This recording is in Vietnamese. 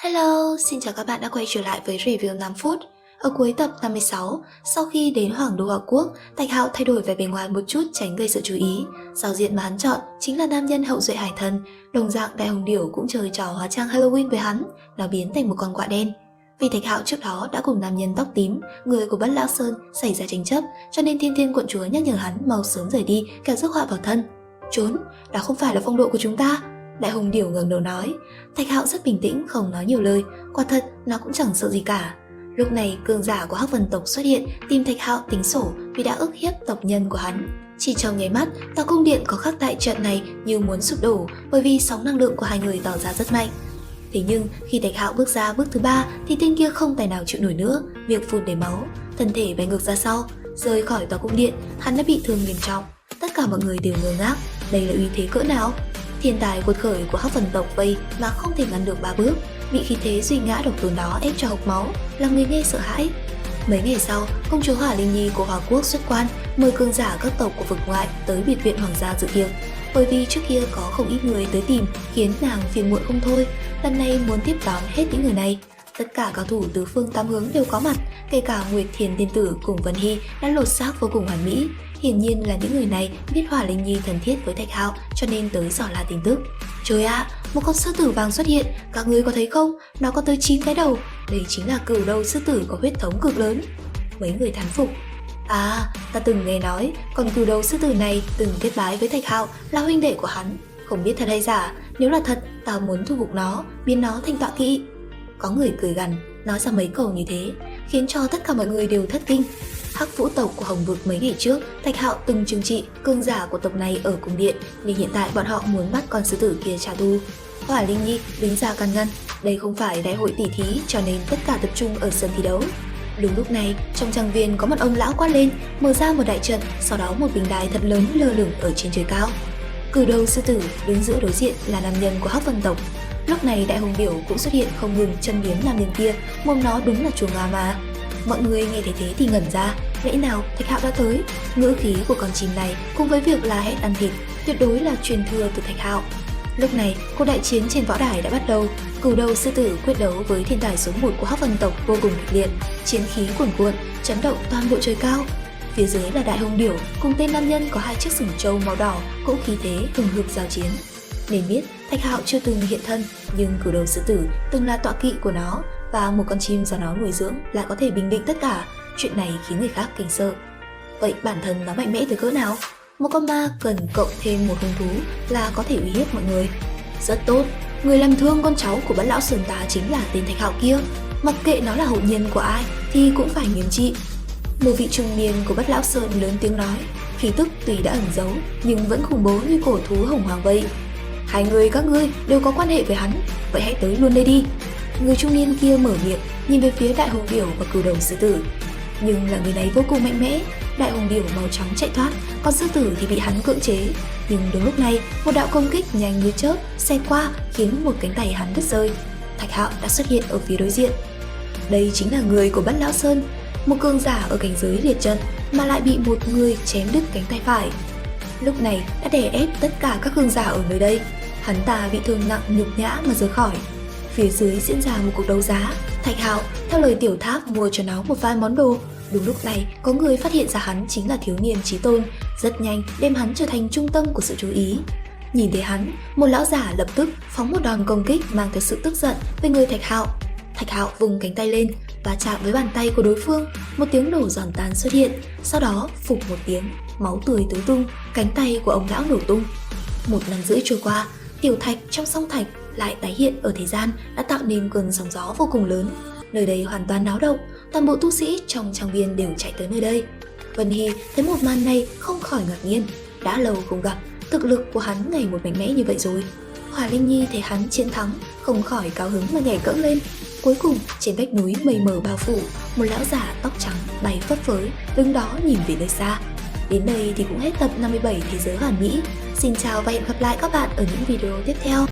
Hello, xin chào các bạn đã quay trở lại với review 5 phút. Ở cuối tập 56, sau khi đến Hoàng đô Hòa Quốc, Thạch Hạo thay đổi vẻ bề ngoài một chút tránh gây sự chú ý. Giao diện mà hắn chọn chính là nam nhân hậu duệ hải thần. Đồng dạng Đại Hồng Điểu cũng chơi trò hóa trang Halloween với hắn, nó biến thành một con quạ đen. Vì Thạch Hạo trước đó đã cùng nam nhân tóc tím, người của Bất Lão Sơn xảy ra tranh chấp, cho nên Thiên Thiên quận chúa nhắc nhở hắn mau sớm rời đi, kẻo rước họa vào thân. Trốn, đó không phải là phong độ của chúng ta. Đại Hồng Điểu ngẩng đầu nói. Thạch Hạo rất bình tĩnh, không nói nhiều lời, quả thật nó cũng chẳng sợ gì cả. Lúc này cường giả của Hắc Vân tộc xuất hiện tìm Thạch Hạo tính sổ vì đã ức hiếp tộc nhân của hắn. Chỉ trong nháy mắt, tòa cung điện có khắc tại trận này như muốn sụp đổ bởi vì sóng năng lượng của hai người tỏ ra rất mạnh. Thế nhưng khi Thạch Hạo bước ra bước thứ 3 thì tên kia không tài nào chịu nổi nữa, miệng phun đầy máu, thân thể bay ngược ra sau, rời khỏi tòa cung điện. Hắn đã bị thương nghiêm trọng. Tất cả mọi người đều ngơ ngác, đây là uy thế cỡ nào? Thiên tài cuột khởi của Hắc Vân tộc vây mà không thể ngăn được 3 bước, bị khí thế duy ngã độc tôn đó ép cho hộc máu, làm người nghe sợ hãi. Mấy ngày sau, công chúa Hỏa Linh Nhi của Hòa Quốc xuất quan, mời cường giả các tộc của vực ngoại tới biệt viện hoàng gia dự tiệc. Bởi vì trước kia có không ít người tới tìm khiến nàng phiền muộn không thôi, lần này muốn tiếp đón hết những người này. Tất cả cao thủ tứ phương tám hướng đều có mặt, kể cả Nguyệt Thiền tiên tử cùng Vân Hy đã lột xác vô cùng hoàn mỹ. Hiển nhiên là những người này biết Hỏa Linh Nhi thân thiết với Thạch Hạo cho nên tới dò la tin tức. Trời ạ, một con sư tử vàng xuất hiện, các ngươi có thấy không? Nó có tới 9 cái đầu, đây chính là cửu đầu sư tử có huyết thống cực lớn. Mấy người thán phục. À, ta từng nghe nói, con cửu đầu sư tử này từng kết bái với Thạch Hạo, là huynh đệ của hắn. Không biết thật hay giả, nếu là thật, ta muốn thu phục nó, biến nó thành tọa kỵ. Có người cười gằn, nói ra mấy câu như thế, khiến cho tất cả mọi người đều thất kinh. Hắc Vũ tộc của Hồng Vực mấy ngày trước, Thạch Hạo từng trừng trị cường giả của tộc này ở cung điện, nhưng hiện tại bọn họ muốn bắt con sư tử kia trả thù. Hỏa Linh Nhi đứng ra can ngăn, đây không phải đại hội tỷ thí cho nên tất cả tập trung ở sân thi đấu. Đúng lúc này, trong trang viên có một ông lão quát lên, mở ra một đại trận, sau đó một bình đài thật lớn lơ lửng ở trên trời cao. Cử đầu sư tử đứng giữa đối diện là nam nhân của Hắc Vân tộc. Lúc này Đại Hồng Điểu cũng xuất hiện không ngừng chân biếm nam nhân kia, mồm nó đúng là chuồng ngà mà. Mọi người nghe thấy thế thì ngẩn ra, lẽ nào Thạch Hạo đã tới? Ngữ khí của con chim này cùng với việc la hét ăn thịt tuyệt đối là truyền thừa từ Thạch Hạo. Lúc này, cuộc đại chiến trên võ đài đã bắt đầu. Cửu đầu sư tử quyết đấu với thiên tài số 1 của Hắc Vân tộc vô cùng kịch liệt, chiến khí cuồn cuộn, chấn động toàn bộ trời cao. Phía dưới là Đại Hồng Điểu cùng tên nam nhân có 2 chiếc sừng trâu màu đỏ cũng khí thế hừng hực giao chiến. Nên biết Thạch Hạo chưa từng hiện thân, nhưng cửu đầu sư tử từng là tọa kỵ của nó, và một con chim do nó nuôi dưỡng lại có thể bình định tất cả. Chuyện này khiến người khác kinh sợ. Vậy bản thân nó mạnh mẽ tới cỡ nào? Một con ma cần cộng thêm một hung thú là có thể uy hiếp mọi người. Rất tốt, người làm thương con cháu của Bất Lão Sơn ta chính là tên Thạch Hạo kia. Mặc kệ nó là hậu nhân của ai thì cũng phải nghiêm trị. Một vị trung niên của Bất Lão Sơn lớn tiếng nói, khí tức tuy đã ẩn giấu nhưng vẫn khủng bố như cổ thú hồng hoàng vậy. Hai người các ngươi đều có quan hệ với hắn, vậy hãy tới luôn đây đi. Người trung niên kia mở miệng, nhìn về phía Đại Hồng Điểu và cửu đầu sư tử. Nhưng là người này vô cùng mạnh mẽ. Đại Hồng Điểu mau chóng chạy thoát, còn sư tử thì bị hắn cưỡng chế. Nhưng đúng lúc này, một đạo công kích nhanh như chớp xẹt qua khiến một cánh tay hắn đứt rơi. Thạch Hạo đã xuất hiện ở phía đối diện. Đây chính là người của Bất Lão Sơn, một cường giả ở cảnh giới liệt trận mà lại bị một người chém đứt cánh tay phải. Lúc này đã đè ép tất cả các cường giả ở nơi đây. Hắn ta bị thương nặng nhục nhã mà rời khỏi. Phía dưới diễn ra một cuộc đấu giá. Thạch Hạo theo lời Tiểu Tháp mua cho nó một vài món đồ. Đúng lúc này có người phát hiện ra hắn chính là thiếu niên Chí Tôn, rất nhanh đem hắn trở thành trung tâm của sự chú ý. Nhìn thấy hắn, một lão giả lập tức phóng một đòn công kích mang theo sự tức giận với người Thạch Hạo. Thạch Hạo vùng cánh tay lên và chạm với bàn tay của đối phương, một tiếng nổ giòn tan xuất hiện, sau đó phụt một tiếng, máu tươi tứ tung, cánh tay của ông lão nổ tung. 1 năm rưỡi trôi qua, tiểu thạch trong song thạch lại tái hiện ở thế gian đã tạo nên cơn sóng gió vô cùng lớn. Nơi đây hoàn toàn náo động, toàn bộ tu sĩ trong trang viên đều chạy tới nơi đây. Vân Hy thấy một màn này không khỏi ngạc nhiên, đã lâu không gặp, thực lực của hắn ngày một mạnh mẽ như vậy rồi. Hỏa Linh Nhi thấy hắn chiến thắng, không khỏi cao hứng mà nhảy cẫng lên. Cuối cùng trên vách núi mây mờ bao phủ, một lão giả tóc trắng bay phấp phới đứng đó nhìn về nơi xa. Đến đây thì cũng hết tập 57 Thế giới hoàn mỹ. Xin chào và hẹn gặp lại các bạn ở những video tiếp theo.